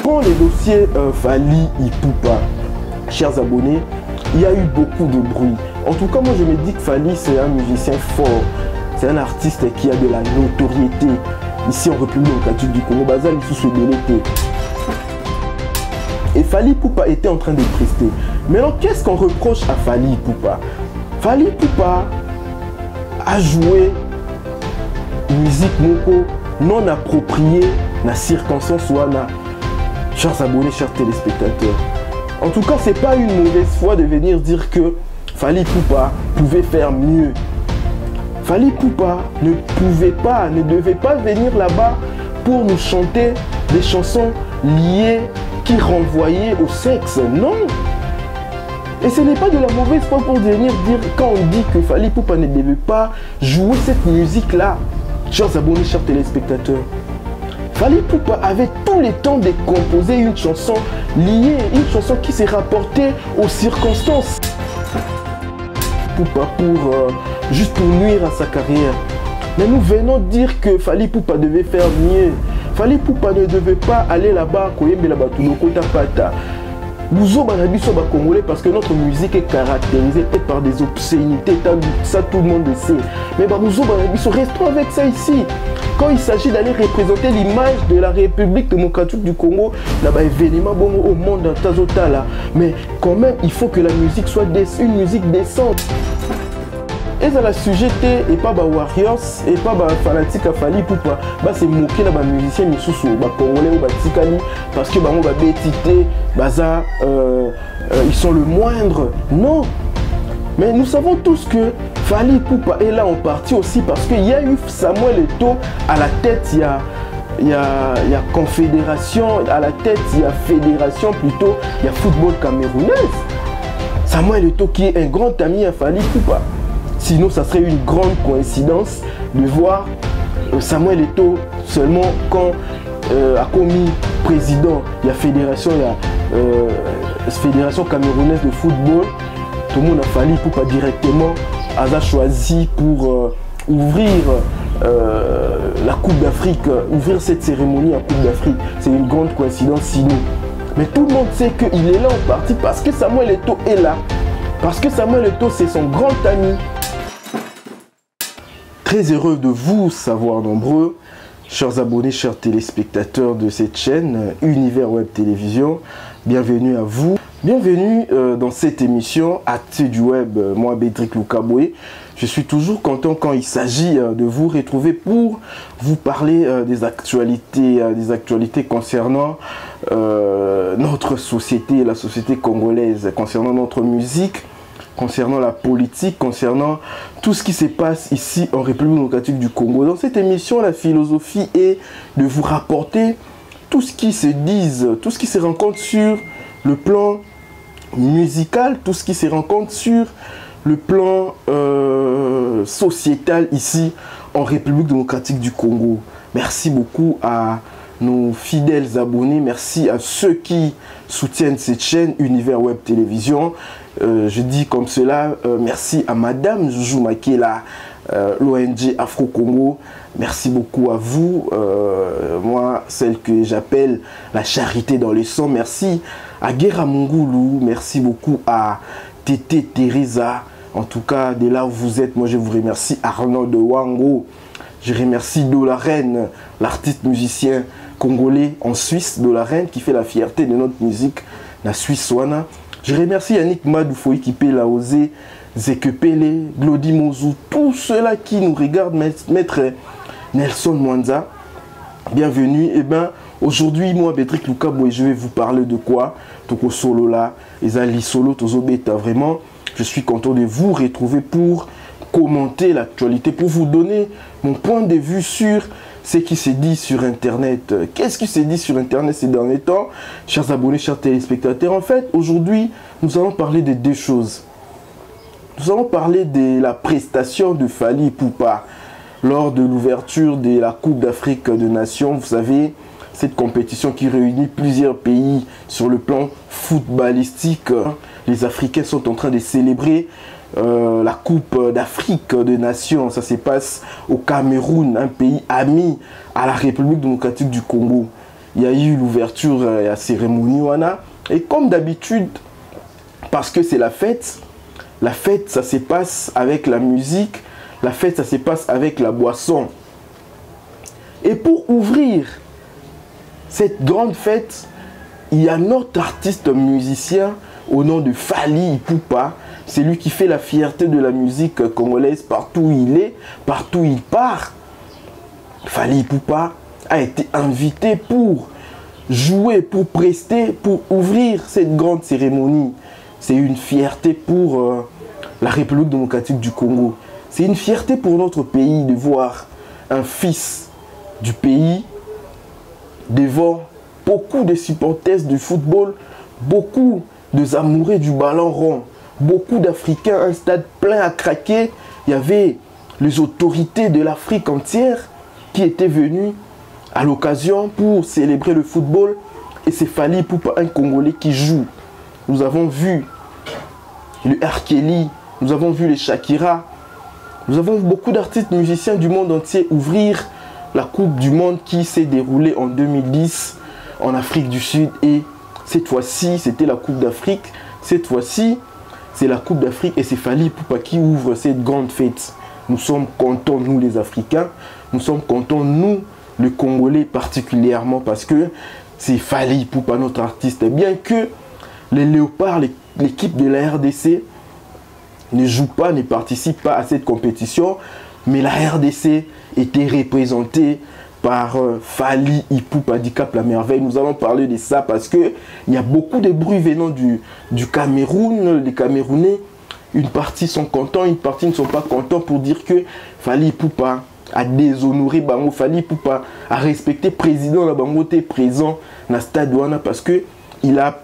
Quand les dossiers Fally Ipupa, chers abonnés, il y a eu beaucoup de bruit. En tout cas, moi je me dis que Fally c'est un musicien fort, c'est un artiste qui a de la notoriété. Ici en République démocratique du Congo, Bazal sous ce délai. Et Fally Ipupa était en train de prester. Maintenant, qu'est-ce qu'on reproche à Fally Ipupa? Fally Ipupa a joué musique moko non appropriée dans la circonstance ou na. Chers abonnés, chers téléspectateurs. En tout cas, c'est pas une mauvaise foi de venir dire que Fally Ipupa pouvait faire mieux. Fally Ipupa ne devait pas venir là-bas pour nous chanter des chansons liées qui renvoyaient au sexe. Non. Et ce n'est pas de la mauvaise foi pour venir dire quand on dit que Fally Ipupa ne devait pas jouer cette musique-là. Chers abonnés, chers téléspectateurs. Fally Ipupa avait tout le temps de composer une chanson liée, une chanson qui s'est rapportée aux circonstances. Ipupa juste pour nuire à sa carrière. Mais nous venons dire que Fally Ipupa devait faire mieux. Fally Ipupa ne devait pas aller là-bas, Congolais, parce que notre musique est caractérisée par des obscénités, ça tout le monde le sait. Mais restons avec ça ici. Quand il s'agit d'aller représenter l'image de la République démocratique du Congo, là-bas, événement bon au monde dans Tazotala. Mais quand même, il faut que la musique soit une musique décente. Et ça la sujet et pas Warriors et pas fanatique à Fally Ipupa. C'est moquer là musicien misusu congolais ou tikali parce que bétité ils sont le moindre. Non. Mais nous savons tous que Fally Ipupa est là en partie aussi parce qu'il y a eu Samuel Eto'o à la tête, il y a confédération, à la tête il y a fédération plutôt, il y a football camerounaise. Samuel Eto'o qui est un grand ami à Fally Ipupa. Sinon, ça serait une grande coïncidence de voir Samuel Eto'o seulement quand a commis président, il y a fédération, fédération camerounaise de football. Tout le monde a Fally Ipupa directement a choisi pour ouvrir la Coupe d'Afrique, ouvrir cette cérémonie en Coupe d'Afrique. C'est une grande coïncidence sinon. Mais tout le monde sait qu'il est là en partie parce que Samuel Eto'o est là. Parce que Samuel Eto'o, c'est son grand ami. Très heureux de vous savoir nombreux, chers abonnés, chers téléspectateurs de cette chaîne Univers Web Télévision. Bienvenue à vous. Bienvenue dans cette émission Actu du Web. Moi, Bédrick Loukaboué. Je suis toujours content quand il s'agit de vous retrouver pour vous parler des actualités concernant notre société, la société congolaise, concernant notre musique, concernant la politique, concernant tout ce qui se passe ici en République démocratique du Congo. Dans cette émission, la philosophie est de vous rapporter tout ce qui se dit, tout ce qui se rencontre sur le plan musical, tout ce qui se rencontre sur le plan sociétal ici en République démocratique du Congo. Merci beaucoup à nos fidèles abonnés, merci à ceux qui soutiennent cette chaîne Univers Web Télévision. Je dis comme cela, merci à Madame Joujou Makela, l'ONG Afro-Congo. Merci beaucoup à vous, moi, celle que j'appelle la charité dans le sang. Merci à Guerra Mungulu, merci beaucoup à Tété Teresa. En tout cas, de là où vous êtes, moi je vous remercie. Arnaud de Wango, je remercie Dolarène, l'artiste musicien congolais en Suisse, Dolarène, qui fait la fierté de notre musique, la Suisse Wana. Je remercie Yannick Madoufoui qui peut la oser, Zekepele, Glody Mozou, tous ceux-là qui nous regardent, Maître Nelson Mwanza. Bienvenue. Et bien, aujourd'hui, moi, Bédrick Loukaboué, je vais vous parler de quoi? Toko solo là, Ezali solo, Tozo Beta, vraiment. Je suis content de vous retrouver pour commenter l'actualité, pour vous donner mon point de vue sur ce qui se dit sur Internet. Qu'est-ce qui se dit sur Internet ces derniers temps? Chers abonnés, chers téléspectateurs, en fait, aujourd'hui, nous allons parler de deux choses. Nous allons parler de la prestation de Fally Ipupa lors de l'ouverture de la Coupe d'Afrique des Nations. Vous savez, cette compétition qui réunit plusieurs pays sur le plan footballistique. Les Africains sont en train de célébrer la Coupe d'Afrique des Nations. Ça se passe au Cameroun, un pays ami à la République démocratique du Congo. il y a eu l'ouverture à la cérémonie wana. Et comme d'habitude, parce que c'est la fête, ça se passe avec la musique, la fête, ça se passe avec la boisson. Et pour ouvrir cette grande fête, il y a notre artiste musicien au nom de Fally Ipupa. C'est lui qui fait la fierté de la musique congolaise partout où il est, partout où il part. Fally Ipupa a été invité pour jouer, pour prester, pour ouvrir cette grande cérémonie. C'est une fierté pour la République démocratique du Congo. C'est une fierté pour notre pays de voir un fils du pays devant beaucoup de supporters du football, beaucoup de amoureux du ballon rond, beaucoup d'Africains, un stade plein à craquer. Il y avait les autorités de l'Afrique entière qui étaient venues à l'occasion pour célébrer le football. Et c'est Fally Ipupa, un Congolais qui joue. Nous avons vu le R. Kelly, nous avons vu les Shakira, nous avons vu beaucoup d'artistes musiciens du monde entier ouvrir la Coupe du Monde qui s'est déroulée en 2010 en Afrique du Sud. Et cette fois-ci, c'était la Coupe d'Afrique. Cette fois-ci, c'est la Coupe d'Afrique et c'est Fally Ipupa qui ouvre cette grande fête. Nous sommes contents, nous les Africains. Nous sommes contents, nous, les Congolais particulièrement, parce que c'est Fally Ipupa, notre artiste. Bien que les Léopards, l'équipe de la RDC, ne joue pas, ne participe pas à cette compétition, mais la RDC était représentée par Fally Ipupa d'Icap la merveille. Nous allons parler de ça parce que il y a beaucoup de bruit venant du Cameroun. Les Camerounais, une partie sont contents, une partie ne sont pas contents pour dire que Fally Ipupa a déshonoré Bango. Fally Ipupa a respecté le président la Bango était présent dans le stade Douana parce que il a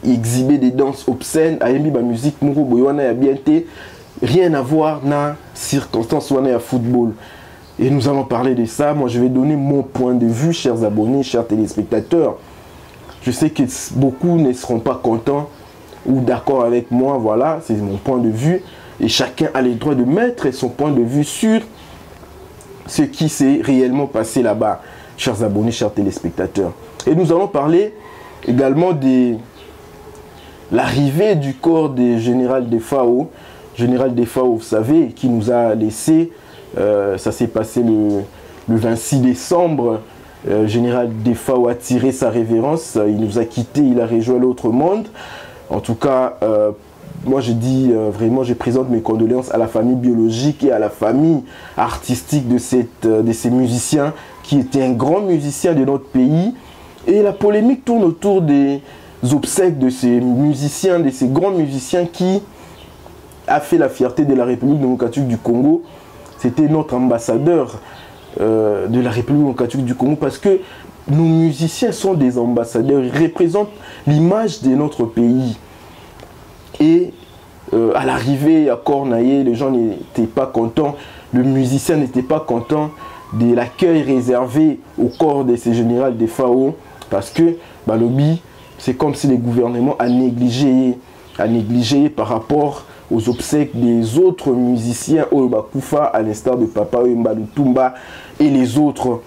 exhibé des danses obscènes, a émis la musique Mouro Boywana a bien été rien à voir dans circonstances Wana à football. Et nous allons parler de ça. Moi, je vais donner mon point de vue, chers abonnés, chers téléspectateurs. Je sais que beaucoup ne seront pas contents ou d'accord avec moi. Voilà, c'est mon point de vue. Et chacun a le droit de mettre son point de vue sur ce qui s'est réellement passé là-bas, chers abonnés, chers téléspectateurs. Et nous allons parler également de l'arrivée du corps du général Defao. Général Defao, vous savez, qui nous a laissé. Ça s'est passé le 26 décembre. Général Defao a tiré sa révérence. Il nous a quittés, il a rejoint l'autre monde. En tout cas, moi je dis vraiment, je présente mes condoléances à la famille biologique et à la famille artistique de ces musiciens qui étaient un grand musicien de notre pays. Et la polémique tourne autour des obsèques de ces musiciens, de ces grands musiciens qui a fait la fierté de la République démocratique du Congo. C'était notre ambassadeur de la République démocratique du Congo parce que nos musiciens sont des ambassadeurs, ils représentent l'image de notre pays. Et à l'arrivée à Cornaillé, les gens n'étaient pas contents, le musicien n'était pas content de l'accueil réservé au corps de ces généraux des FAO parce que bah, lobby, c'est comme si le gouvernement a négligé par rapport aux obsèques des autres musiciens Oyobakufa, à l'instar de Papa Wemba Lutumba et les autres.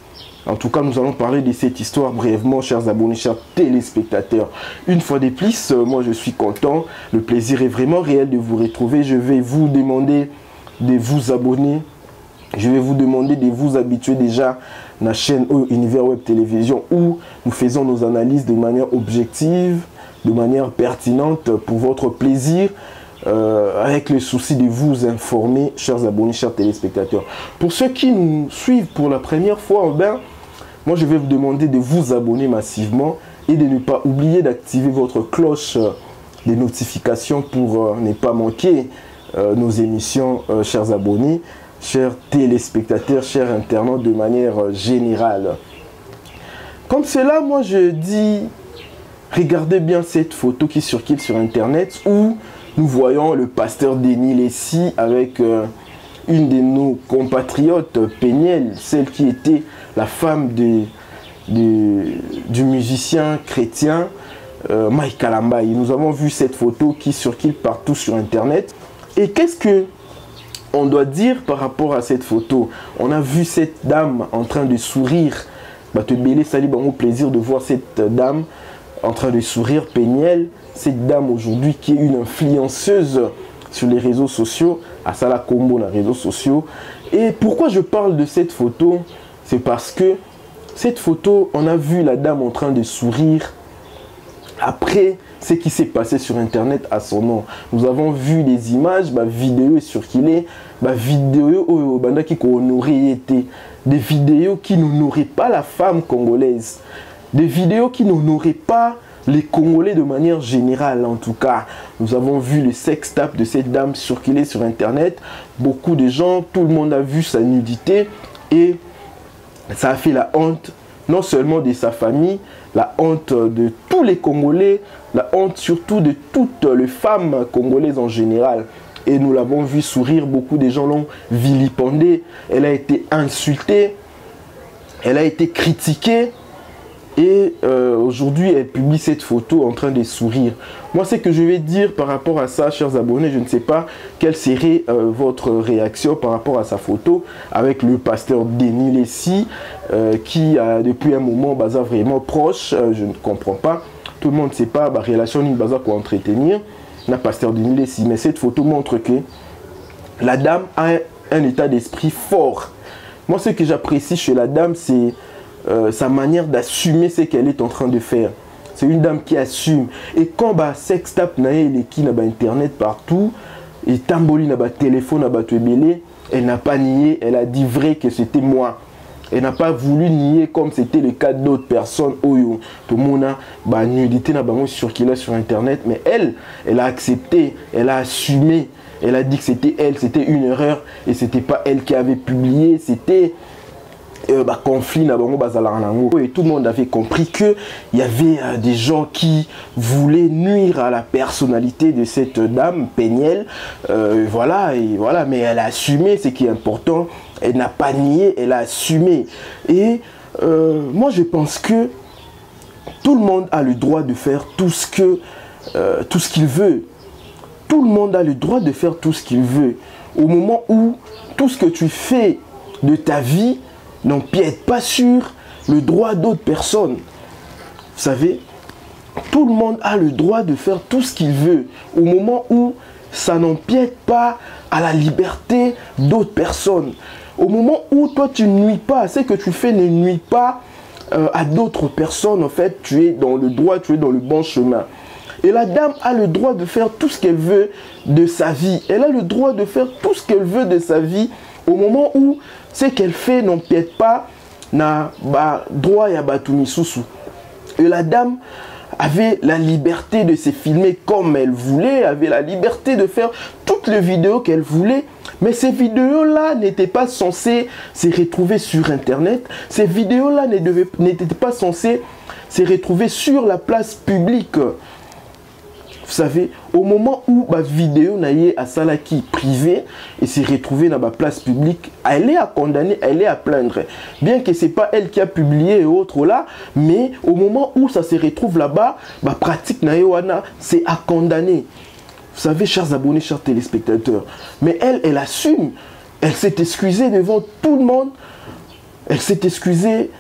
En tout cas, nous allons parler de cette histoire brièvement, chers abonnés, chers téléspectateurs. Une fois de plus, moi je suis content. Le plaisir est vraiment réel de vous retrouver. Je vais vous demander de vous abonner. Je vais vous demander de vous habituer déjà à la chaîne Univers Web Télévision où nous faisons nos analyses de manière objective, de manière pertinente pour votre plaisir. Avec le souci de vous informer, chers abonnés, chers téléspectateurs. Pour ceux qui nous suivent pour la première fois, ben, moi je vais vous demander de vous abonner massivement et de ne pas oublier d'activer votre cloche des notifications pour ne pas manquer nos émissions, chers abonnés, chers téléspectateurs, chers internautes de manière générale. Comme cela, moi je dis, regardez bien cette photo qui circule sur internet où nous voyons le pasteur Denis Lessi avec une de nos compatriotes, Péniel, celle qui était la femme du musicien chrétien Mike Kalambaye. Nous avons vu cette photo qui circule partout sur internet. Et qu'est-ce que on doit dire par rapport à cette photo? On a vu cette dame en train de sourire te belé sali bango plaisir de voir cette dame en train de sourire, Péniel, cette dame aujourd'hui qui est une influenceuse sur les réseaux sociaux, à Sala Combo dans les réseaux sociaux. Et pourquoi je parle de cette photo? C'est parce que cette photo, on a vu la dame en train de sourire après ce qui s'est passé sur internet à son nom. Nous avons vu des images, vidéos circulées, vidéos qui aurait été des vidéos qui n'honoraient pas la femme congolaise, des vidéos qui n'honoraient pas les Congolais de manière générale. En tout cas, nous avons vu le sextape de cette dame circuler sur internet. Beaucoup de gens, tout le monde a vu sa nudité et ça a fait la honte, non seulement de sa famille, la honte de tous les Congolais, la honte surtout de toutes les femmes congolaises en général. Et nous l'avons vu sourire, beaucoup de gens l'ont vilipendée, elle a été insultée, elle a été critiquée. Et aujourd'hui, elle publie cette photo en train de sourire. Moi, ce que je vais dire par rapport à ça, chers abonnés, je ne sais pas quelle serait votre réaction par rapport à sa photo avec le pasteur Denis Lessi, qui depuis un moment, vraiment proche, je ne comprends pas. Tout le monde ne sait pas, la relation ni baza pour entretenir, le pasteur Denis Lessi. Mais cette photo montre que la dame a un état d'esprit fort. Moi, ce que j'apprécie chez la dame, c'est sa manière d'assumer ce qu'elle est en train de faire. C'est une dame qui assume. Et quand sextape na qui na internet partout, et tamboli na téléphone na tebele, elle n'a pas nié, elle a dit vrai que c'était moi. Elle n'a pas voulu nier comme c'était le cas d'autres personnes. Oyo, tout le monde a nudité na bango circulé sur internet, mais elle a accepté, elle a assumé, elle a dit que c'était elle, c'était une erreur et c'était pas elle qui avait publié, c'était conflit et tout le monde avait compris que il y avait des gens qui voulaient nuire à la personnalité de cette dame Péniel, voilà, mais elle a assumé ce qui est important, elle n'a pas nié, elle a assumé. Et moi je pense que tout le monde a le droit de faire tout ce qu'il veut. Tout le monde a le droit de faire tout ce qu'il veut au moment où tout ce que tu fais de ta vie n'empiète pas sur le droit d'autres personnes. Vous savez, tout le monde a le droit de faire tout ce qu'il veut au moment où ça n'empiète pas à la liberté d'autres personnes. Au moment où toi tu ne nuis pas, ce que tu fais ne nuit pas à d'autres personnes, en fait, tu es dans le droit, tu es dans le bon chemin. Et la dame a le droit de faire tout ce qu'elle veut de sa vie. Elle a le droit de faire tout ce qu'elle veut de sa vie au moment où ce qu'elle fait n'empiète pas na droit ya batumisusu. Et la dame avait la liberté de se filmer comme elle voulait, avait la liberté de faire toutes les vidéos qu'elle voulait. Mais ces vidéos-là n'étaient pas censées se retrouver sur Internet. Ces vidéos-là n'étaient pas censées se retrouver sur la place publique. Vous savez, au moment où ma vidéo n'a à Salaki privé et s'est retrouvée dans ma place publique, elle est à condamner, elle est à plaindre. Bien que ce n'est pas elle qui a publié et autres là, mais au moment où ça se retrouve là-bas, ma pratique naïwana, c'est à condamner. Vous savez, chers abonnés, chers téléspectateurs, mais elle assume, elle s'est excusée devant tout le monde, elle s'est excusée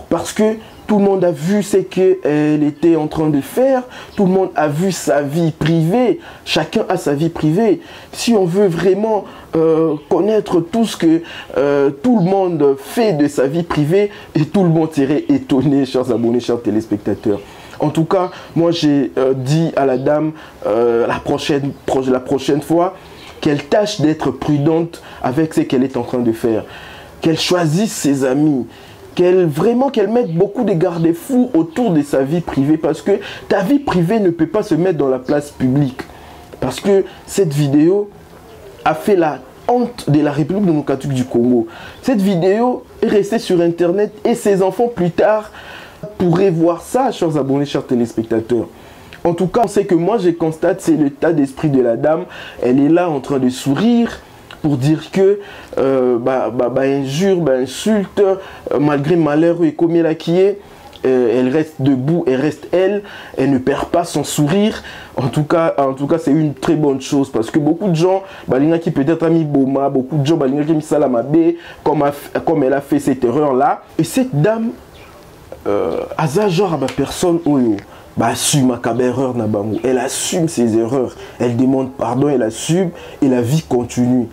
parce que tout le monde a vu ce qu'elle était en train de faire. Tout le monde a vu sa vie privée. Chacun a sa vie privée. Si on veut vraiment connaître tout ce que tout le monde fait de sa vie privée, et tout le monde serait étonné, chers abonnés, chers téléspectateurs. En tout cas, moi j'ai dit à la dame la prochaine fois qu'elle tâche d'être prudente avec ce qu'elle est en train de faire. Qu'elle choisisse ses amis. Qu'elle mette beaucoup de garde-fous autour de sa vie privée, parce que ta vie privée ne peut pas se mettre dans la place publique. Parce que cette vidéo a fait la honte de la République démocratique du Congo. Cette vidéo est restée sur Internet et ses enfants plus tard pourraient voir ça, chers abonnés, chers téléspectateurs. En tout cas, ce que moi je constate, c'est l'état d'esprit de la dame. Elle est là en train de sourire pour dire que injure, insulte, malgré malheur et comme elle qui est, elle reste debout, elle ne perd pas son sourire. En tout cas c'est une très bonne chose, parce que beaucoup de gens qui peut-être a mis Boma, beaucoup de gens qui ont mis Salamabe, comme elle a fait cette erreur là. Et cette dame aza genre ma personne oyo bah assume ma erreur na bango, elle assume ses erreurs, elle demande pardon, elle assume et la vie continue.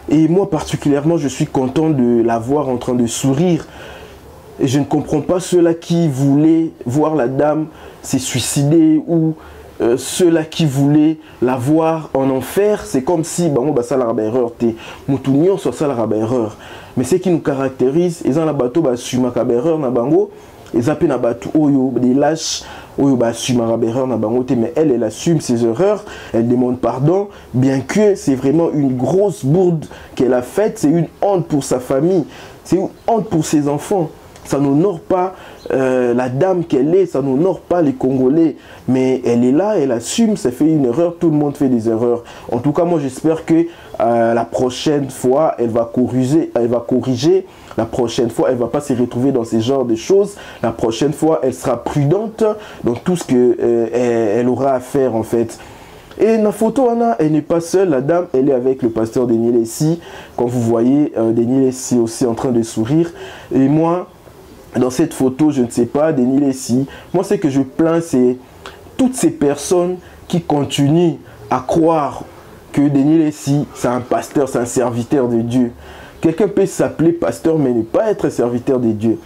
Et moi particulièrement je suis content de la voir en train de sourire. Et je ne comprends pas ceux-là qui voulaient voir la dame se suicider ou ceux-là qui voulaient la voir en enfer. C'est comme si bango bah ça la erreur te mutunio soit ça la erreur. Mais ce qui nous caractérise, ils ont la bateau bah assume ma erreur na bango. Ils appellent na bateau oyo des lâches oyo bah assume ma erreur na bango te, mais elle assume ses erreurs, elle demande pardon, bien que c'est vraiment une grosse bourde qu'elle a faite, c'est une honte pour sa famille, c'est une honte pour ses enfants. Ça n'honore pas la dame qu'elle est, ça n'honore pas les Congolais. Mais elle est là, elle assume, ça fait une erreur, tout le monde fait des erreurs. En tout cas, moi j'espère que la prochaine fois, elle va corriger. La prochaine fois, elle ne va pas se retrouver dans ce genre de choses. La prochaine fois, elle sera prudente dans tout ce qu'elle aura à faire en fait. Et la photo, elle n'est pas seule, la dame, elle est avec le pasteur Denis Lessi. Comme vous voyez, Denis Lessi aussi en train de sourire. Et moi, dans cette photo, je ne sais pas, Denis Lessi, moi ce que je plains, c'est toutes ces personnes qui continuent à croire que Denis Lessi, c'est un pasteur, c'est un serviteur de Dieu. Quelqu'un peut s'appeler pasteur, mais ne pas être serviteur de Dieu.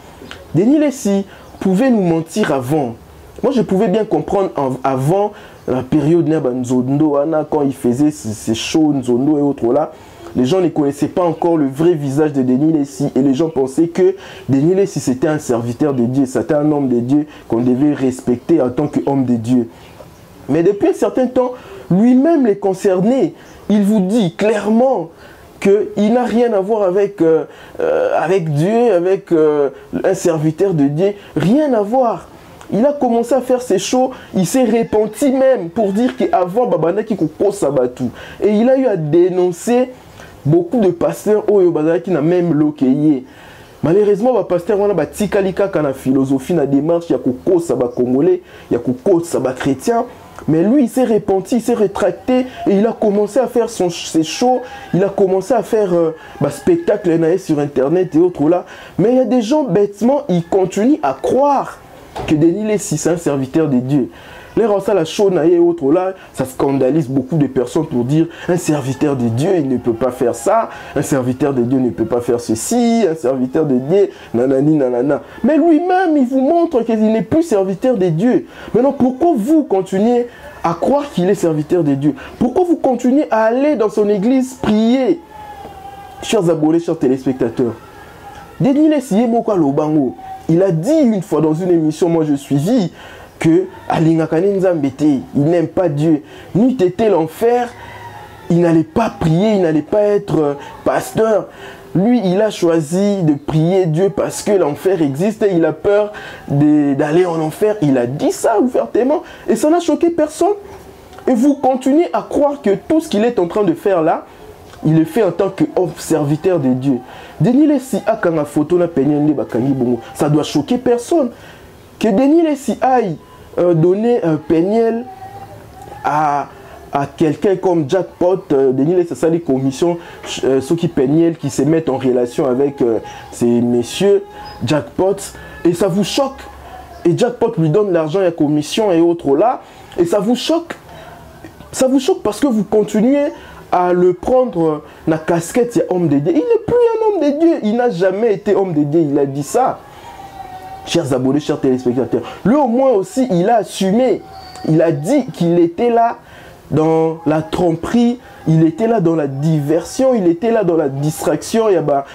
Denis Lessi pouvait nous mentir avant. Moi, je pouvais bien comprendre avant la période Nzondo, quand il faisait ces shows Nzondo et autres là. Les gens ne connaissaient pas encore le vrai visage de Denis Lessi et les gens pensaient que Denis Lessi c'était un serviteur de Dieu, c'était un homme de Dieu qu'on devait respecter en tant qu'homme de Dieu. Mais depuis un certain temps, lui-même les concernés, il vous dit clairement qu'il n'a rien à voir avec, avec Dieu, avec un serviteur de Dieu, rien à voir. Il a commencé à faire ses shows, il s'est repenti même pour dire qu'avant Babana qui coupe Sabatou. Et il a eu à dénoncer beaucoup de pasteurs qui n'a même loqué. Malheureusement, les pasteurs ont la philosophie, la démarche, il y a beaucoup de Congolais, il y a beaucoup de chrétiens. Mais lui, il s'est repenti, il s'est rétracté et il a commencé à faire ses shows, il a commencé à faire spectacle sur Internet et autres là. Mais il y a des gens, bêtement, ils continuent à croire que Denis Lessi, c'est un serviteur de Dieu. Les ça la show et autres là, ça scandalise beaucoup de personnes pour dire un serviteur de Dieu, il ne peut pas faire ça, un serviteur de Dieu ne peut pas faire ceci, un serviteur de Dieu, nanani, nanana. Mais lui-même, il vous montre qu'il n'est plus serviteur de Dieu. Maintenant, pourquoi vous continuez à croire qu'il est serviteur de Dieu? Pourquoi vous continuez à aller dans son église prier? Chers abonnés, chers téléspectateurs, Denis Lessi, il a dit une fois dans une émission, moi je suivis, que il n'aime pas Dieu. N'eût été l'enfer, il n'allait pas prier, il n'allait pas être pasteur. Lui, il a choisi de prier Dieu parce que l'enfer existe et il a peur d'aller en enfer. Il a dit ça ouvertement et ça n'a choqué personne. Et vous continuez à croire que tout ce qu'il est en train de faire là, il le fait en tant que serviteur de Dieu. Denis Lessi a quand la photo na penyende bakangi bongo, ça doit choquer personne. Que Denis Lessi aille donner un péniel à quelqu'un comme Jackpot, Denis Lessi a des commissions, ceux qui péniel, qui se mettent en relation avec ces messieurs Jackpot, et ça vous choque. Et Jackpot lui donne l'argent et la commission et autres là, et ça vous choque. Ça vous choque parce que vous continuez à le prendre la casquette homme de Dieu. Il n'est plus un homme de Dieu, il n'a jamais été homme de Dieu, il a dit ça. Chers abonnés, chers téléspectateurs, lui au moins aussi, il a assumé. Il a dit qu'il était là dans la tromperie, il était là dans la diversion, il était là dans la distraction. Il y a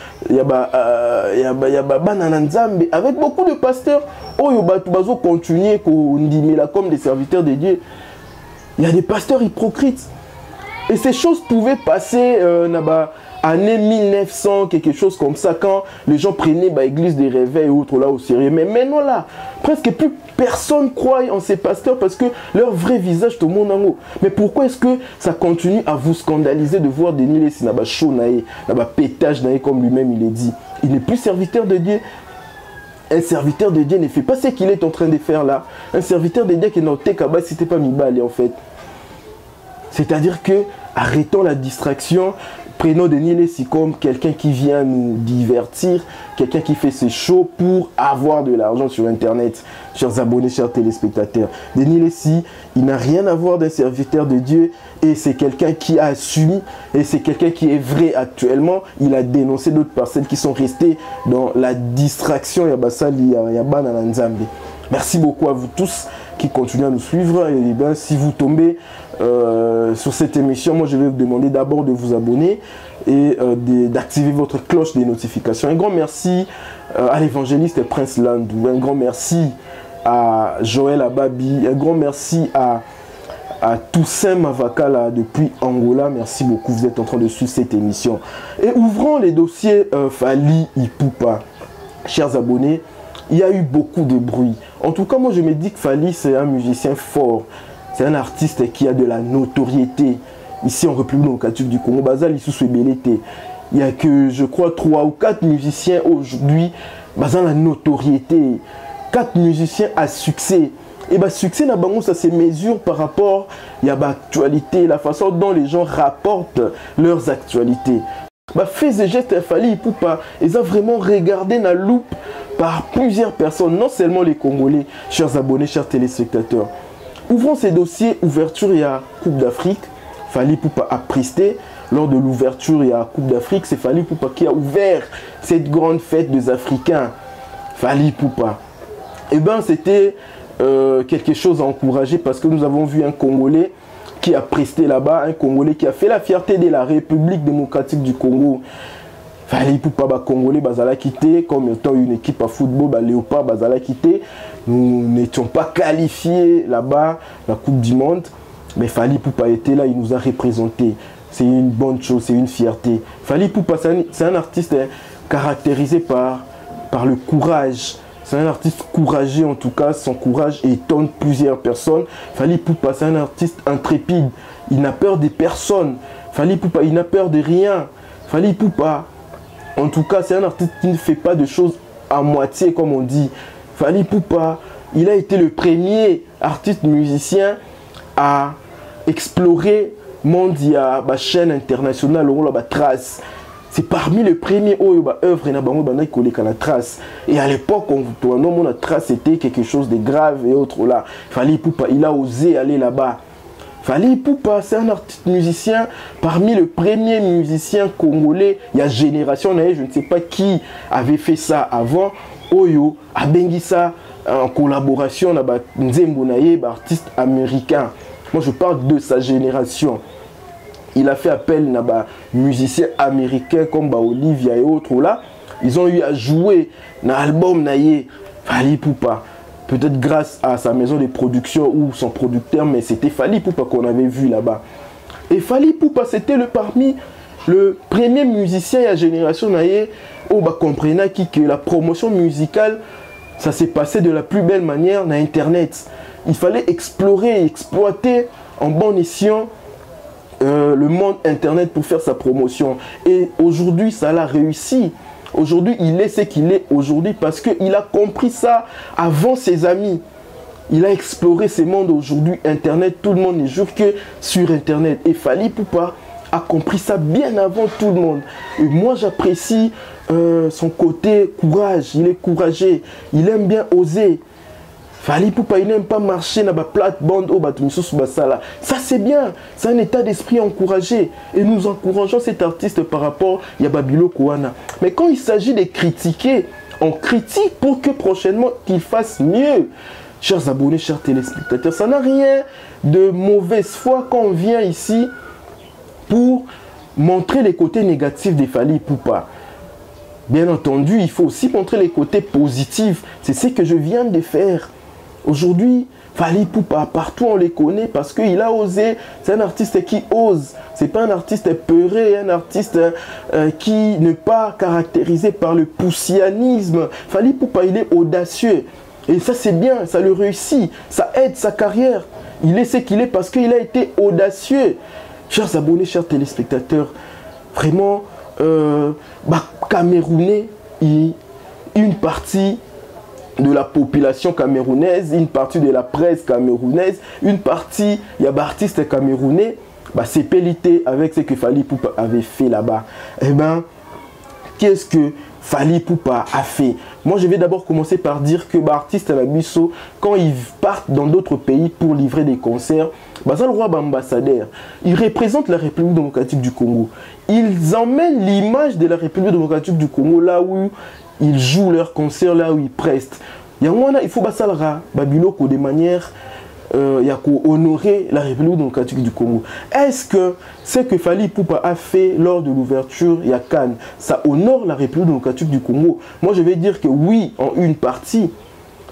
avec beaucoup de pasteurs, ils continuer comme des serviteurs de Dieu. Il y a des pasteurs hypocrites. Et ces choses pouvaient passer année 1900, quelque chose comme ça, quand les gens prenaient l'église des réveils et autres là au sérieux. Mais maintenant là, presque plus personne croit en ces pasteurs parce que leur vrai visage, tout le monde en haut. Mais pourquoi est-ce que ça continue à vous scandaliser de voir Denis Lessi na ba show naé, na ba pétage naé comme lui-même il est dit? Il n'est plus serviteur de Dieu. Un serviteur de Dieu ne fait pas ce qu'il est en train de faire là. Un serviteur de Dieu qui n'a pas si c'était pas Mibali en fait. C'est-à-dire que arrêtons la distraction, prenons Denis Lessi comme quelqu'un qui vient nous divertir, quelqu'un qui fait ses shows pour avoir de l'argent sur Internet. Chers abonnés, chers téléspectateurs, Denis Lessi, il n'a rien à voir d'un serviteur de Dieu et c'est quelqu'un qui a assumé et c'est quelqu'un qui est vrai actuellement. Il a dénoncé d'autres personnes qui sont restées dans la distraction. Merci beaucoup à vous tous qui continuent à nous suivre. Et bien, si vous tombez sur cette émission, moi je vais vous demander d'abord de vous abonner et d'activer votre cloche des notifications. Un grand merci à l'évangéliste Prince Landou, un grand merci à Joël Ababi, un grand merci à Toussaint Mavakala depuis Angola. Merci beaucoup, vous êtes en train de suivre cette émission. Et ouvrons les dossiers Fally Ipupa. Chers abonnés, il y a eu beaucoup de bruit. En tout cas, moi je me dis que Fally c'est un musicien fort. C'est un artiste qui a de la notoriété. Ici en République démocratique du Congo, Bazal Issou Belete. Il y a que, je crois, 3 ou 4 musiciens aujourd'hui, Bazal la notoriété. 4 musiciens à succès. Et bah succès na bango ça se mesure par rapport à l'actualité, la façon dont les gens rapportent leurs actualités. Bah fait et gestes Fally Ipupa, ils ont vraiment regardé la loupe par plusieurs personnes, non seulement les Congolais, chers abonnés, chers téléspectateurs. Ouvrons ces dossiers, ouverture il y a Coupe d'Afrique, Fally Ipupa a presté. Lors de l'ouverture il y a Coupe d'Afrique, c'est Fally Ipupa qui a ouvert cette grande fête des Africains. Fally Ipupa. Et bien c'était quelque chose à encourager parce que nous avons vu un Congolais qui a presté là-bas, un Congolais qui a fait la fierté de la République démocratique du Congo. Fally Ipupa, bah, Congolais, Bazala quitté, comme étant une équipe à football, bah, Léopard, Bazala quitté. Nous n'étions pas qualifiés là-bas, la Coupe du Monde, mais Fally Ipupa était là, il nous a représentés. C'est une bonne chose, c'est une fierté. Fally Ipupa, c'est un artiste caractérisé par le courage. C'est un artiste courageux en tout cas, son courage étonne plusieurs personnes. Fally Ipupa, c'est un artiste intrépide, il n'a peur des personnes. Fally Ipupa, il n'a peur de rien. Fally Ipupa, en tout cas, c'est un artiste qui ne fait pas de choses à moitié comme on dit. Fally Ipupa, il a été le premier artiste musicien à explorer mondial, la chaîne internationale, la trace. C'est parmi les premiers œuvres et la trace. Et à l'époque, la trace était quelque chose de grave et autres là. Fally Ipupa, il a osé aller là-bas. Fally Ipupa, c'est un artiste musicien, parmi les premiers musiciens congolais. Il y a génération, je ne sais pas qui avait fait ça avant. Oyo a bengi ça en collaboration avec Nzembo Naye, artiste américain. Moi, je parle de sa génération. Il a fait appel à des musiciens américains comme Olivia et autres là. Ils ont eu à jouer dans l'album Naye, Fally Ipupa. Peut-être grâce à sa maison de production ou son producteur, mais c'était Fally Ipupa qu'on avait vu là-bas. Et Fally Ipupa, c'était parmi le premier musicien de la génération Naye où comprenait que la promotion musicale, ça s'est passé de la plus belle manière dans Internet. Il fallait explorer et exploiter en bon escient le monde Internet pour faire sa promotion. Et aujourd'hui, ça l'a réussi. Aujourd'hui, il est ce qu'il est aujourd'hui parce qu'il a compris ça avant ses amis. Il a exploré ce monde aujourd'hui. Internet, tout le monde ne joue que sur Internet. Et Fally Ipupa a compris ça bien avant tout le monde. Et moi, j'apprécie son côté courage. Il est courageux. Il aime bien oser. Fally Ipupa, il n'aime pas marcher dans la plate-bande au Batumisusu-Basala. Ça, c'est bien. C'est un état d'esprit encouragé. Et nous encourageons cet artiste par rapport à Babilo Kouana. Mais quand il s'agit de critiquer, on critique pour que prochainement, qu'il fasse mieux. Chers abonnés, chers téléspectateurs, ça n'a rien de mauvaise foi quand on vient ici pour montrer les côtés négatifs de Fally Ipupa. Bien entendu, il faut aussi montrer les côtés positifs. C'est ce que je viens de faire. Aujourd'hui, Fally Ipupa, partout on les connaît parce qu'il a osé. C'est un artiste qui ose. C'est pas un artiste peuré, un artiste qui n'est pas caractérisé par le poussianisme. Fally Ipupa, il est audacieux. Et ça c'est bien, ça le réussit. Ça aide sa carrière. Il est ce qu'il est parce qu'il a été audacieux. Chers abonnés, chers téléspectateurs, vraiment, Camerounais, une partie de la population camerounaise, une partie de la presse camerounaise, une partie, il y a des artistes camerounais, bah, c'est pélité avec ce que Fally Ipupa avait fait là-bas. Eh ben, qu'est-ce que Fally Ipupa a fait? Moi, je vais d'abord commencer par dire que bah, artistes à la Bisso, quand ils partent dans d'autres pays pour livrer des concerts, bah, ça le roi ambassadeur. Ils représentent la République démocratique du Congo. Ils emmènent l'image de la République démocratique du Congo là où ils jouent leurs concerts, là où ils prestent. Il faut que ça Babiloko de manière honorer la République démocratique du Congo. Est-ce que ce que Fally Ipupa a fait lors de l'ouverture Yakan, ça honore la République démocratique du Congo? Moi, je vais dire que oui, en une partie.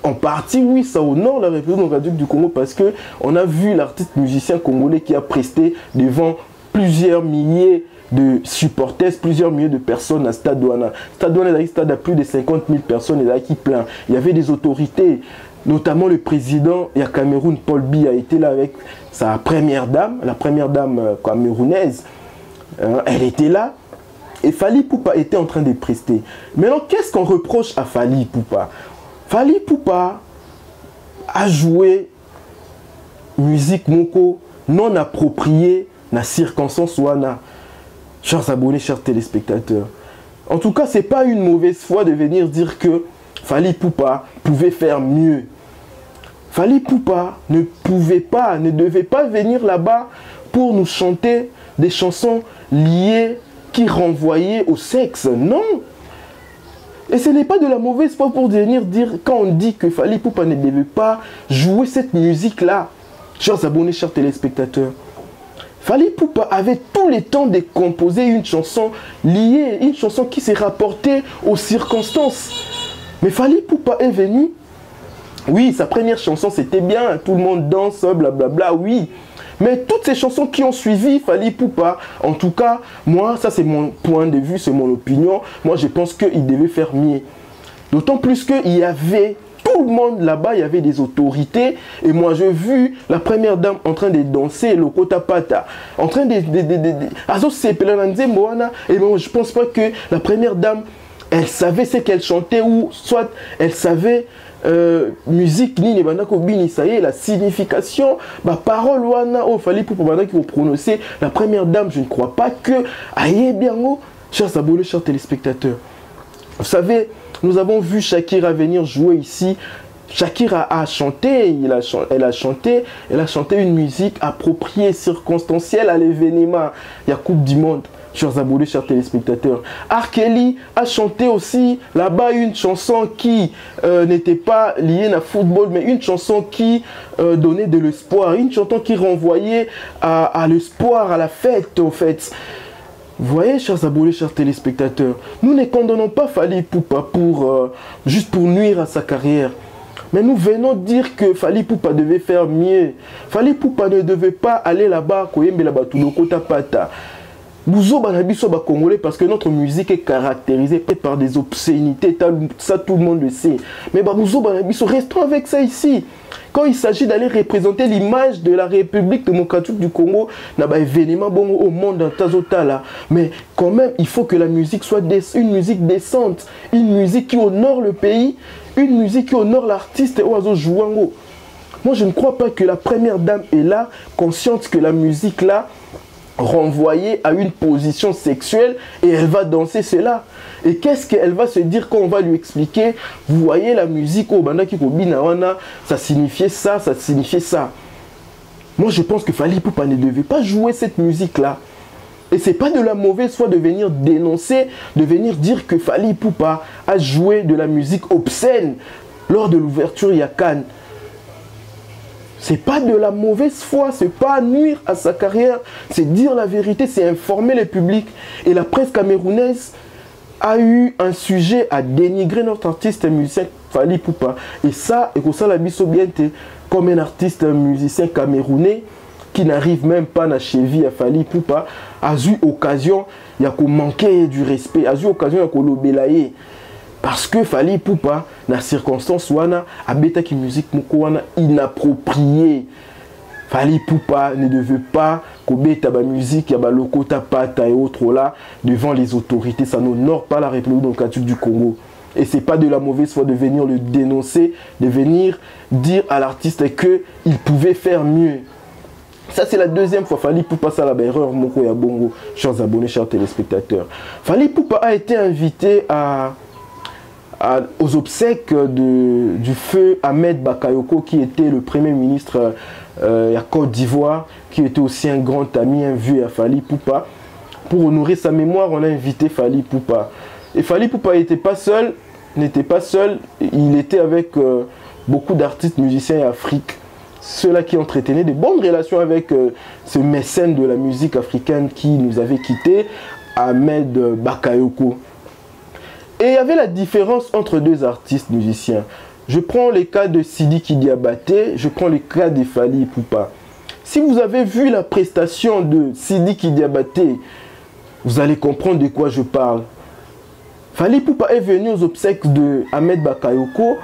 En partie, oui, ça honore la République démocratique du Congo parce que on a vu l'artiste musicien congolais qui a presté devant plusieurs milliers de supporters, plusieurs milliers de personnes à Stade Douana. Stade Douana est un stade à plus de 50 000 personnes, et qui plein. Il y avait des autorités, notamment le président du Cameroun, Paul Biya, a été là avec sa première dame, la première dame camerounaise. Elle était là et Fally Ipupa était en train de prester. Maintenant, qu'est-ce qu'on reproche à Fally Ipupa? Fally Ipupa a joué musique moko non appropriée na circonstance wana. Chers abonnés, chers téléspectateurs. En tout cas, ce n'est pas une mauvaise foi de venir dire que Fally Ipupa pouvait faire mieux. Fally Ipupa ne devait pas venir là-bas pour nous chanter des chansons liées qui renvoyaient au sexe. Non. Et ce n'est pas de la mauvaise foi pour venir dire, quand on dit que Fally Ipupa ne devait pas jouer cette musique-là. Chers abonnés, chers téléspectateurs. Fally Ipupa avait tout le temps de composer une chanson liée, une chanson qui s'est rapportée aux circonstances. Mais Fally Ipupa est venu. Oui, sa première chanson c'était bien, tout le monde danse, blablabla, oui. Mais toutes ces chansons qui ont suivi Fally Ipupa, en tout cas, moi, ça c'est mon point de vue, c'est mon opinion. Moi, je pense qu'il devait faire mieux. D'autant plus qu'il y avait tout le monde là-bas, il y avait des autorités. Et moi, j'ai vu la première dame en train de danser le Kota Pata. En train de... Et moi, je pense pas que la première dame, elle savait ce qu'elle chantait ou soit elle savait musique ni ça y est, la signification, parole wana oh Fally Ipupa qui vous prononcer la première dame, je ne crois pas que aïe bien chers abonnés, chers téléspectateurs. Vous savez, nous avons vu Shakira venir jouer ici. Shakira a chanté, elle a chanté une musique appropriée, circonstancielle à l'événement. Il y a Coupe du Monde. Chers abonnés, chers téléspectateurs. R. Kelly a chanté aussi là-bas une chanson qui n'était pas liée à football, mais une chanson qui donnait de l'espoir, une chanson qui renvoyait à l'espoir, à la fête, en fait. Vous voyez, chers abonnés, chers téléspectateurs, nous ne condamnons pas Fally Ipupa juste pour nuire à sa carrière. Mais nous venons dire que Fally Ipupa devait faire mieux. Fally Ipupa ne devait pas aller là-bas, Congolais, parce que notre musique est caractérisée par des obscénités, ça tout le monde le sait. Mais restons avec ça ici. Quand il s'agit d'aller représenter l'image de la République démocratique du Congo, événement au monde là. Mais quand même, il faut que la musique soit une musique décente, une musique qui honore le pays, une musique qui honore l'artiste et oiseau jouango. Moi, je ne crois pas que la première dame est là, consciente que la musique là renvoyée à une position sexuelle et elle va danser cela. Et qu'est-ce qu'elle va se dire quand on va lui expliquer? Vous voyez la musique au Banda Kikobinawana, ça signifiait ça, ça signifiait ça. Moi je pense que Fally Ipupa ne devait pas jouer cette musique-là. Et c'est pas de la mauvaise foi de venir dénoncer, de venir dire que Fally Ipupa a joué de la musique obscène lors de l'ouverture Yakan. C'est pas de la mauvaise foi, c'est pas nuire à sa carrière, c'est dire la vérité, c'est informer le public. Et la presse camerounaise a eu un sujet à dénigrer notre artiste et musicien Fally Ipupa. Et ça, et ça la biso bien comme un artiste musicien camerounais qui n'arrive même pas à cheville à Fally Ipupa, a eu occasion, il y a manquer du respect, a eu occasion de l'obélayer. Parce que Fally Ipupa, dans la circonstance wana, a bêta qui musique moko wana inappropriée. Fally Ipupa ne devait pas kobeta ba musique, ya ba lokota pata et autres là devant les autorités. Ça n'honore pas la République démocratique du Congo. Et c'est pas de la mauvaise foi de venir le dénoncer, de venir dire à l'artiste qu'il pouvait faire mieux. Ça, c'est la deuxième fois. Fally Ipupa, ça, la erreur, Moko ya Bongo, chers abonnés, chers téléspectateurs. Fally Ipupa a été invité aux obsèques du feu Ahmed Bakayoko, qui était le premier ministre à Côte d'Ivoire, qui était aussi un grand ami, un vieux à Fally Ipupa. Pour honorer sa mémoire, on a invité Fally Ipupa. Et Fally Ipupa n'était pas seul, il était avec beaucoup d'artistes musiciens africains, ceux-là qui entretenaient de bonnes relations avec ce mécène de la musique africaine qui nous avait quittés, Ahmed Bakayoko. Et il y avait la différence entre deux artistes musiciens. Je prends les cas de Sidiki Diabaté, je prends les cas de Fally Ipupa. Si vous avez vu la prestation de Sidiki Diabaté, vous allez comprendre de quoi je parle. Fally Ipupa est venu aux obsèques de Ahmed Bakayoko.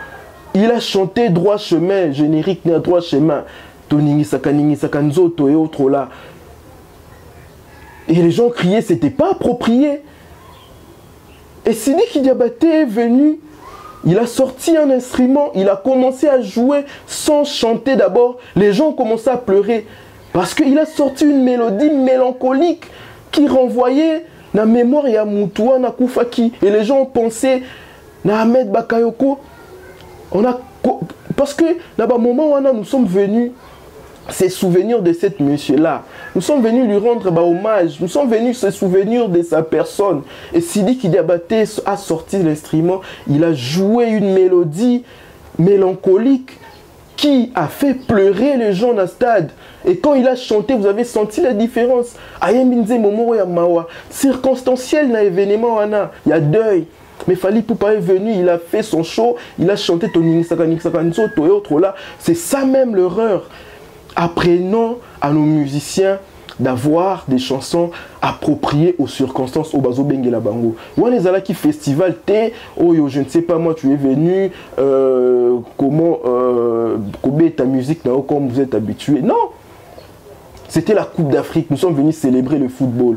Il a chanté Droit chemin, générique à Droit chemin. Toningi Sakanzoto et autres là. Et les gens criaient, c'était pas approprié. Et Sidiki Diabaté est venu, il a sorti un instrument, il a commencé à jouer sans chanter d'abord. Les gens ont commencé à pleurer parce qu'il a sorti une mélodie mélancolique qui renvoyait la mémoire ya Moutoua na Koufaki. Et les gens ont pensé na Ahmed Bakayoko. Parce que dans le moment où nous sommes venus se souvenir de cet monsieur-là. Nous sommes venus lui rendre hommage. Nous sommes venus se souvenir de sa personne. Et Sidiki Diabaté a sorti l'instrument. Il a joué une mélodie mélancolique qui a fait pleurer les gens dans le stade. Et quand il a chanté, vous avez senti la différence. Ayembinze Momoro Yamawa. Circonstanciel dans l'événement, il y a deuil. Mais Fally Ipupa est venu, il a fait son show, il a chanté Toningi Sakanzoto et autres là. C'est ça même l'erreur. Apprenons à nos musiciens d'avoir des chansons appropriées aux circonstances au bazo bengela bango. Ou les alaki festival T, oh yo, je ne sais pas moi, tu es venu comment combien ta musique là comme vous êtes habitué. Non, c'était la Coupe d'Afrique. Nous sommes venus célébrer le football.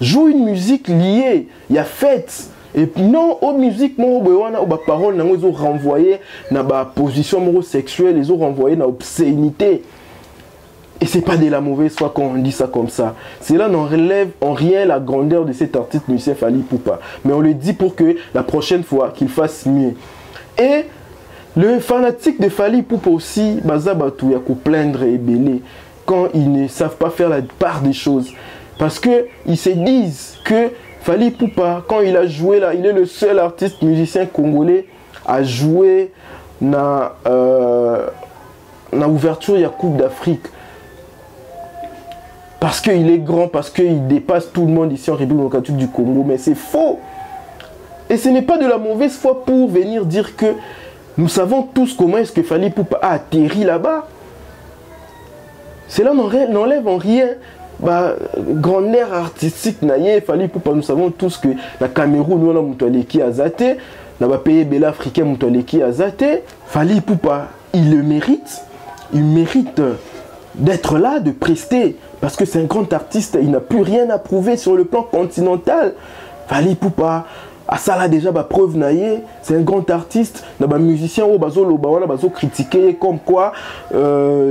Joue une musique liée, il y a fête. Et puis non, aux musiques, aux paroles, ils ont renvoyé dans la position sexuelle, ils ont renvoyé dans l'obscénité. Et c'est pas de la mauvaise foi quand on dit ça comme ça. Cela n'en relève en rien la grandeur de cet artiste musicien Fally Ipupa. Mais on le dit pour que la prochaine fois, qu'il fasse mieux. Et le fanatique de Fally Ipupa aussi, Bazabatou, il y a plaindre et belé quand ils ne savent pas faire la part des choses. Parce qu'ils se disent que Fally Ipupa, quand il a joué là, il est le seul artiste musicien congolais à jouer dans l'ouverture de la Coupe d'Afrique. Parce qu'il est grand, parce qu'il dépasse tout le monde ici en République démocratique du Congo. Mais c'est faux. Et ce n'est pas de la mauvaise foi pour venir dire que nous savons tous comment est-ce que Fally Ipupa a atterri là-bas. Cela n'enlève en rien grand air artistique naïe. Fally Ipupa, nous savons tous que la Cameroun, nous avons qui a zaté, dans le pays bel africain, nous avons qui a zaté. Fally Ipupa, il le mérite. Il mérite d'être là, de prester. Parce que c'est un grand artiste, il n'a plus rien à prouver sur le plan continental. Fally Ipupa, à ça là déjà, preuve naïe, c'est un grand artiste, un musicien, bazo critiqué comme quoi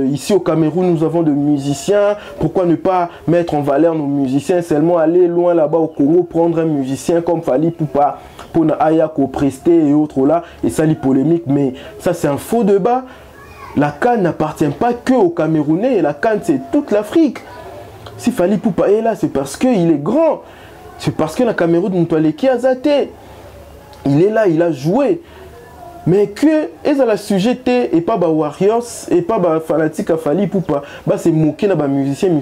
ici au Cameroun nous avons de musiciens, pourquoi ne pas mettre en valeur nos musiciens, seulement aller loin là-bas au Congo, prendre un musicien comme Fally Ipupa pour Ayako prester et autres là, et ça les polémiques, mais ça c'est un faux débat. La CAN n'appartient pas que aux Camerounais, la CAN c'est toute l'Afrique. Si Fally Ipupa est là, c'est parce qu'il est grand. C'est parce que la Cameroun Moutoualeki a zaté. Il est là, il a joué. Mais que, ils ont la sujeté, et pas Warriors, et pas fanatique à Fally Ipupa, c'est moqué dans les musiciens, les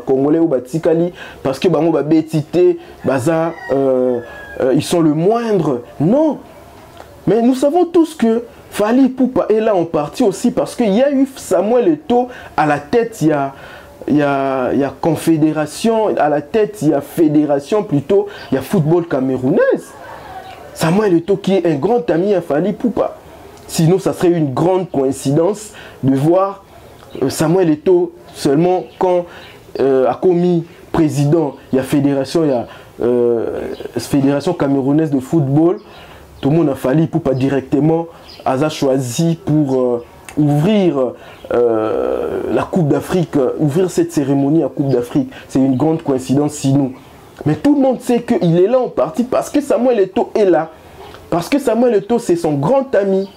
Congolais ou les Tikali, parce que les bétité, ils sont le moindre. Non. Mais nous savons tous que Fally Ipupa est là en partie aussi parce qu'il y a eu Samuel Eto'o à la tête, il y a confédération, à la tête, il y a fédération plutôt, il y a football camerounaise. Samuel Eto'o qui est un grand ami à Fally Ipupa. Sinon, ça serait une grande coïncidence de voir Samuel Eto'o seulement quand a commis président, il y a fédération, fédération camerounaise de football. Tout le monde a Fally Ipupa directement, a choisi pour ouvrir la Coupe d'Afrique, ouvrir cette cérémonie à Coupe d'Afrique. C'est une grande coïncidence sinon. Mais tout le monde sait qu'il est là en partie parce que Samuel Eto'o est là. Parce que Samuel Eto'o, c'est son grand ami.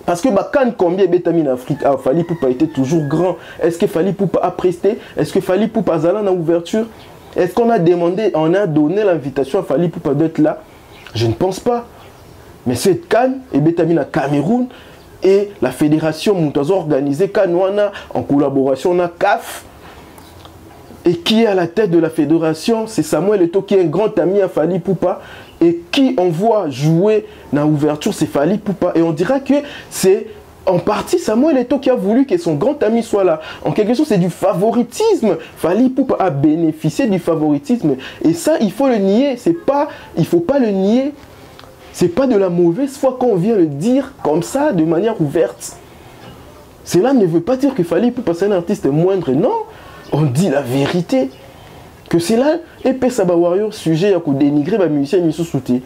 Parce que quand combien Betami en Afrique, Fally Ipupa était toujours grand. Est-ce que Fally Ipupa a presté? Est-ce que Fally Ipupa a zala dans l'ouverture? Est-ce qu'on a demandé, on a donné l'invitation à Fally Ipupa d'être là? Je ne pense pas. Mais cette CAN et Betami na Cameroun et la fédération Moutazo organisée Canouana en collaboration avec CAF. Et qui est à la tête de la fédération? C'est Samuel Eto'o qui est un grand ami à Fally Ipupa. Et qui on voit jouer dans l'ouverture, c'est Fally Ipupa. Et on dira que c'est en partie Samuel Eto'o qui a voulu que son grand ami soit là. En quelque chose, c'est du favoritisme. Fally Ipupa a bénéficié du favoritisme. Et ça, il faut le nier. Il ne faut pas le nier. C'est pas de la mauvaise foi qu'on vient le dire comme ça, de manière ouverte. Cela ne veut pas dire que Fally Ipupa c'est un artiste moindre. Non, on dit la vérité. Que c'est là, et Pesaba Warrior, sujet à dénigrer les musiciens et les.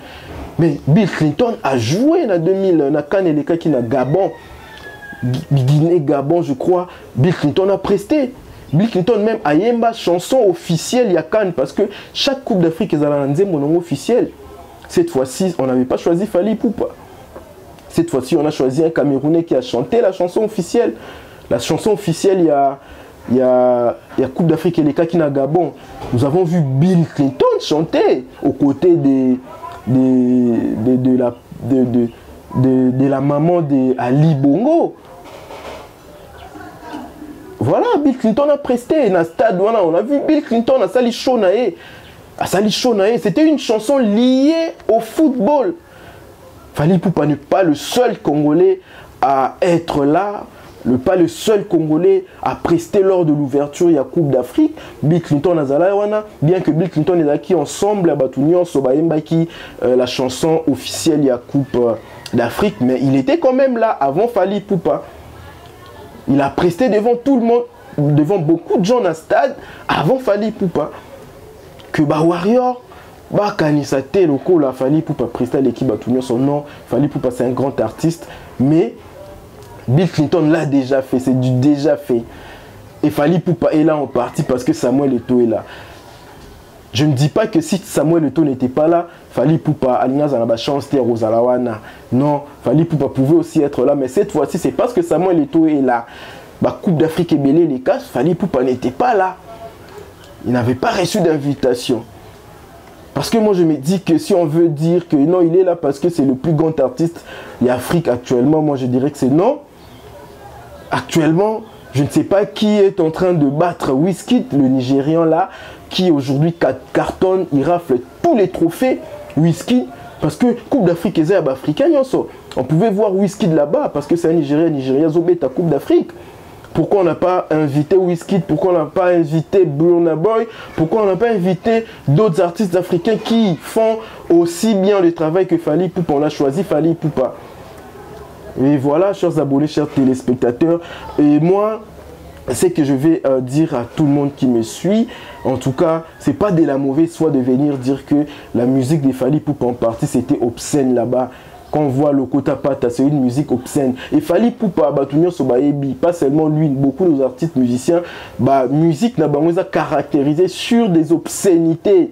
Mais Bill Clinton a joué en 2000, dans Cannes et les cas qui na Gabon, Guinée, Gabon, je crois. Bill Clinton a presté. Bill Clinton même a une chanson officielle, il y a Cannes, parce que chaque Coupe d'Afrique est mon nom officiel. Cette fois-ci, on n'avait pas choisi Fally Ipupa. Cette fois-ci, on a choisi un Camerounais qui a chanté la chanson officielle. La chanson officielle, il y a Coupe d'Afrique et les cas qui na Gabon. Nous avons vu Bill Clinton chanter aux côtés de la maman de Ali Bongo. Voilà, Bill Clinton a presté dans le stade. Voilà, on a vu Bill Clinton à Sali Shonae. C'était une chanson liée au football. Fally Ipupa n'est pas le seul Congolais à être là. Pas le seul Congolais à prester lors de l'ouverture de la Coupe d'Afrique. Bill Clinton Azalawana, bien que Bill Clinton est acquis ensemble à Batunion, Sobaembaki, la chanson officielle de la Coupe d'Afrique, mais il était quand même là avant Fally Ipupa. Il a presté devant tout le monde, devant beaucoup de gens dans le stade avant Fally Ipupa. Que Warrior, Kanisate, Loko, la Fally Ipupa presté à l'équipe Batunion, son nom, Fally Ipupa c'est un grand artiste, mais Bill Clinton l'a déjà fait, c'est du déjà fait. Et Fally Ipupa est là en partie parce que Samuel Eto'o est là. Je ne dis pas que si Samuel Eto'o n'était pas là, Fally Ipupa, Alina Zanaba chance Rosalawana. Non, Fally Ipupa pouvait aussi être là, mais cette fois-ci, c'est parce que Samuel Eto'o est là. Coupe d'Afrique et Belé, les cas, Fally Ipupa n'était pas là. Il n'avait pas reçu d'invitation. Parce que moi je me dis que si on veut dire que non, il est là parce que c'est le plus grand artiste d'Afrique actuellement, moi je dirais que c'est non. Actuellement, je ne sais pas qui est en train de battre Wizkid, le Nigérian là, qui aujourd'hui cartonne, il rafle tous les trophées. Wizkid, parce que Coupe d'Afrique est africaine, on pouvait voir Wizkid là-bas parce que c'est un Nigérien Zobé ta Coupe d'Afrique. Pourquoi on n'a pas invité Wizkid? Pourquoi on n'a pas invité Burna Boy? Pourquoi on n'a pas invité d'autres artistes africains qui font aussi bien le travail que Fally Ipupa? On a choisi Fally Ipupa. Et voilà, chers abonnés, chers téléspectateurs. Et moi, c'est que je vais dire à tout le monde qui me suit, en tout cas, c'est pas de la mauvaise foi de venir dire que la musique de Fally Ipupa en partie, c'était obscène là-bas. Quand on voit le Kota Pata, c'est une musique obscène. Et Fally Ipupa, pas seulement lui, beaucoup de nos artistes musiciens, musique n'a pas caractérisé sur des obscénités.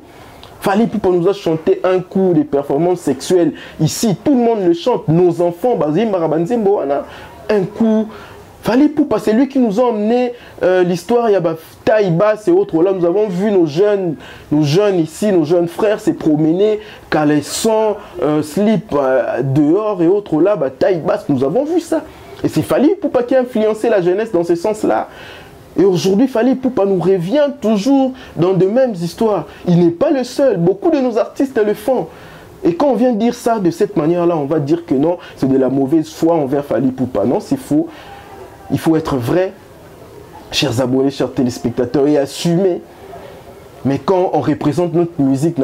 Fally Ipupa nous a chanté un coup des performances sexuelles. Ici, tout le monde le chante. Nos enfants, un coup. Fally Ipupa, c'est lui qui nous a emmené l'histoire, il y a taille basse et autres. Là, nous avons vu nos jeunes ici, nos jeunes frères se promener, caleçon, slip dehors et autres. Là, taille basse, nous avons vu ça. Et c'est Fally Ipupa qui a influencé la jeunesse dans ce sens-là. Et aujourd'hui, Fally Ipupa nous revient toujours dans de mêmes histoires. Il n'est pas le seul. Beaucoup de nos artistes le font. Et quand on vient dire ça de cette manière-là, on va dire que non, c'est de la mauvaise foi envers Fally Ipupa. Non, c'est faux. Il faut être vrai, chers abonnés, chers téléspectateurs, et assumer. Mais quand on représente notre musique,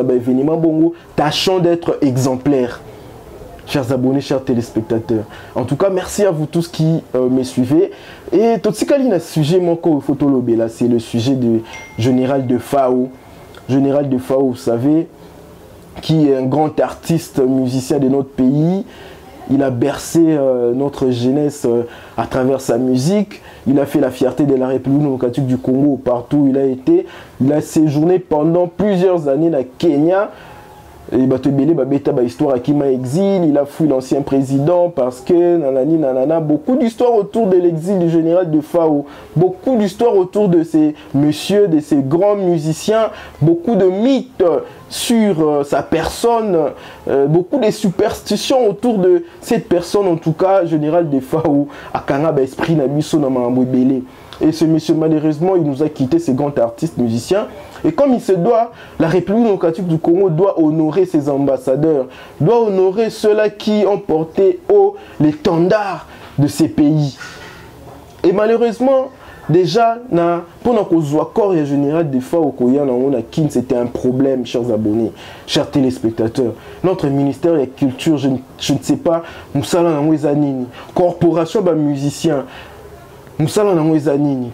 tâchons d'être exemplaires. Chers abonnés, chers téléspectateurs. En tout cas, merci à vous tous qui me suivez. Et Totsikali, le sujet c'est le sujet du général de Fao. Général de Fao, vous savez, qui est un grand artiste musicien de notre pays. il a bercé notre jeunesse à travers sa musique. Il a fait la fierté de la République démocratique du Congo partout où il a été. Il a séjourné pendant plusieurs années au Kenya. Et histoire à Kima exil, il a fui l'ancien président parce que nanani nanana, beaucoup d'histoires autour de l'exil du général de Fao, beaucoup d'histoires autour de ces messieurs, de ces grands musiciens, beaucoup de mythes sur sa personne, beaucoup de superstitions autour de cette personne, en tout cas, général de Fao, à Kangaba esprit Nabiso Namambouébélé. Et ce monsieur, malheureusement, il nous a quitté, ces grands artistes musiciens. Et comme il se doit, la République démocratique du Congo doit honorer ses ambassadeurs, doit honorer ceux-là qui ont porté haut l'étendard de ces pays. Et malheureusement, déjà, pour nous accord et général des fois au Koya, c'était un problème, chers abonnés, chers téléspectateurs. Notre ministère de la Culture, je ne sais pas, Moussala Nangwezanini, corporation de musiciens,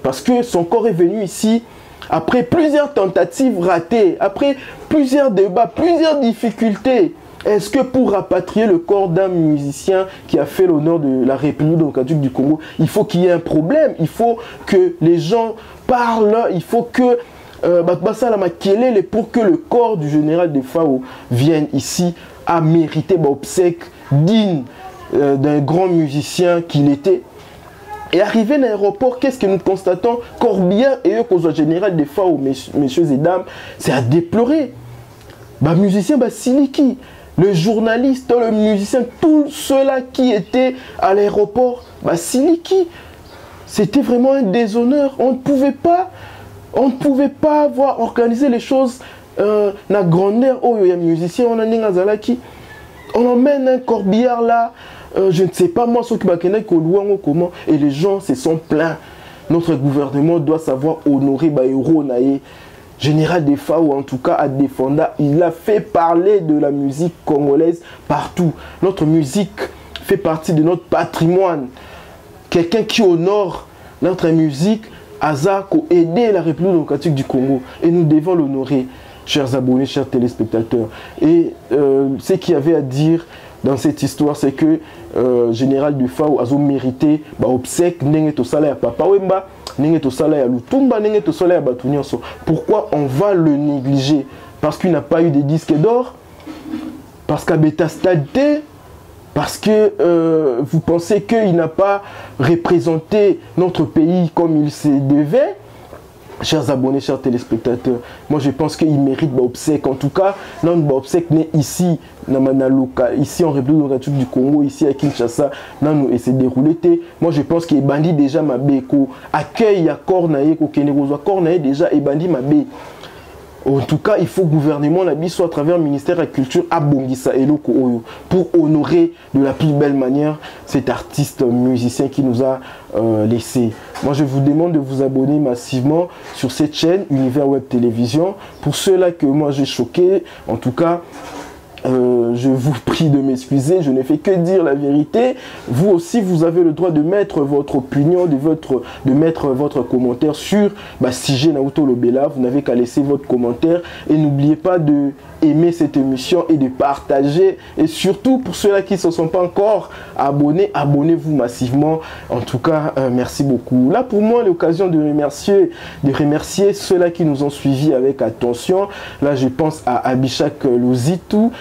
parce que son corps est venu ici après plusieurs tentatives ratées, après plusieurs débats, plusieurs difficultés. Est-ce que pour rapatrier le corps d'un musicien qui a fait l'honneur de la République démocratique du Congo, il faut qu'il y ait un problème, il faut que les gens parlent, il faut que pour que le corps du général de Fao vienne ici à mériter obsèque digne d'un grand musicien qu'il était. Et arrivé à l'aéroport, qu'est-ce que nous constatons? Corbillard et eux, cause général des Fao, messieurs et dames, c'est à déplorer. Musicien, Siliki, le journaliste, le musicien, tous ceux-là qui étaient à l'aéroport, Siliki, c'était vraiment un déshonneur. On ne pouvait pas avoir organisé les choses na grandeur. Oh, il y a un musicien, on a un on emmène un corbillard là. Je ne sais pas moi ce qui m'a comment, et les gens se sont plaints. Notre gouvernement doit savoir honorer héros naé. Général de Fao, en tout cas à Défenda, il a fait parler de la musique congolaise partout. Notre musique fait partie de notre patrimoine. Quelqu'un qui honore notre musique, Azako, aider la République démocratique du Congo, et nous devons l'honorer, chers abonnés, chers téléspectateurs. Et ce qu'il y avait à dire dans cette histoire, c'est que général de Fao a mérité obsèque n'enge to sala ya papa wemba n'enge to sala ya lutumba n'enge to sala ya batunyoso. Pourquoi on va le négliger? Parce qu'il n'a pas eu de disque d'or, parce qu'à Beta Stade, parce que vous pensez qu'il n'a pas représenté notre pays comme il se devait. Chers abonnés, chers téléspectateurs, moi je pense qu'il mérite obsèque. En tout cas, notre obsèque n'est ici, ici en République démocratique du Congo, ici à Kinshasa, et c'est déroulé. Moi je pense qu'il bandit déjà ma béco, accueille à Cornaïe, Cornaïe déjà et bandit ma bé. En tout cas, il faut que le gouvernement soit à travers le ministère de la Culture à Bongissa et Loko Oyo pour honorer de la plus belle manière cet artiste musicien qui nous a laissé. Moi, je vous demande de vous abonner massivement sur cette chaîne Univers Web Télévision. Pour ceux-là que moi j'ai choqué, en tout cas, je vous prie de m'excuser, je ne fais que dire la vérité. Vous aussi, vous avez le droit de mettre votre opinion, de mettre votre commentaire sur Sige Naoto Lobela. Vous n'avez qu'à laisser votre commentaire et n'oubliez pas de aimer cette émission et de partager. Et surtout, pour ceux-là qui ne se sont pas encore abonnés, abonnez-vous massivement. En tout cas, merci beaucoup. Là, pour moi, l'occasion de remercier ceux-là qui nous ont suivis avec attention. Là, je pense à Abishak Luzitu.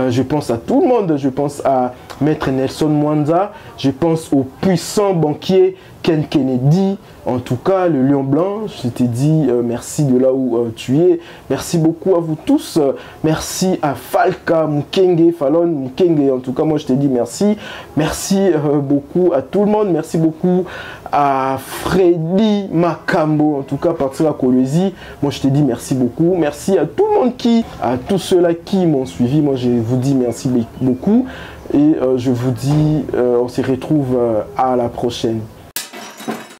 Je pense à tout le monde, je pense à Maître Nelson Mwanza, je pense au puissant banquier Ken Kennedy, en tout cas le Lion Blanc. Je t'ai dit merci de là où tu es, merci beaucoup à vous tous, merci à Falka Mukenge, Fallon Mukenge, en tout cas moi je te dis merci, merci beaucoup à tout le monde, merci beaucoup à Freddy Makambo, en tout cas partir à Kolwezi, moi je te dis merci beaucoup, merci à tout le monde à tous ceux-là qui m'ont suivi, moi je vous dis merci beaucoup et je vous dis on se retrouve à la prochaine.